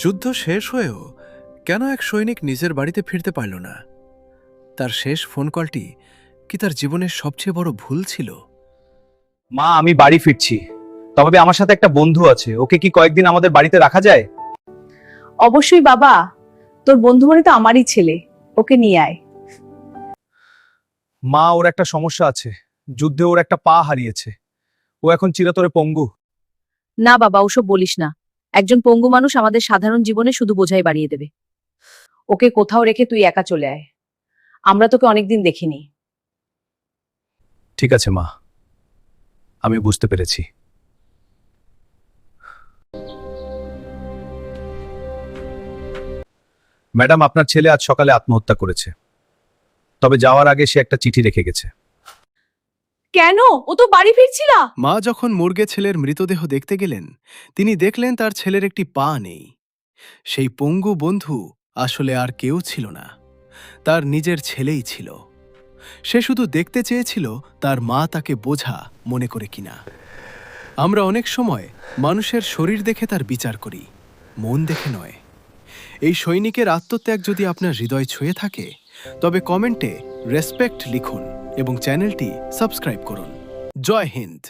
যুদ্ধ শেষ হয়েও কেন এক সৈনিক নিজের বাড়িতে ফিরতে পারল না? তার শেষ ফোন কলটি কি তার জীবনের সবচেয়ে বড় ভুল ছিল? মা, আমি বাড়ি ফিরছি, তবে আমার সাথে একটা বন্ধু আছে, ওকে কি কয়েকদিন আমাদের বাড়িতে রাখা যায়? অবশ্যই বাবা, তোর বন্ধু মানে তো আমারই ছেলে, ওকে নিয়ে আয়। মা, ওর একটা সমস্যা আছে, যুদ্ধে ওর একটা পা হারিয়েছে, ও এখন চিরতরে পঙ্গু। না বাবা, ওসব বলিস না। একজন পঙ্গু মানুষ আমাদের সাধারণ জীবনে শুধু বোঝাই বাড়িয়ে দেবে। ওকে কোথাও রেখে তুই একা চলে আয়, আমরা তোকে অনেকদিন দেখিনি। ঠিক আছে মা, আমি বুঝতে পেরেছি। ম্যাডাম, আপনার ছেলে আজ সকালে আত্মহত্যা করেছে, তবে যাওয়ার আগে সে একটা চিঠি রেখে গেছে। কেন? ও তো বাড়ি ফিরছিল। মা যখন মর্গে ছেলের মৃতদেহ দেখতে গেলেন, তিনি দেখলেন তার ছেলের একটি পা নেই। সেই পঙ্গু বন্ধু আসলে আর কেউ ছিল না, তার নিজের ছেলেই ছিল। সে শুধু দেখতে চেয়েছিল তার মা তাকে বোঝা মনে করে কিনা। আমরা অনেক সময় মানুষের শরীর দেখে তার বিচার করি, মন দেখে নয়। এই সৈনিকের আত্মত্যাগ যদি আপনার হৃদয় ছুঁয়ে থাকে, তবে কমেন্টে রেসপেক্ট লিখুন এবং চ্যানেলটি সাবস্ক্রাইব করুন। জয় হিন্দ।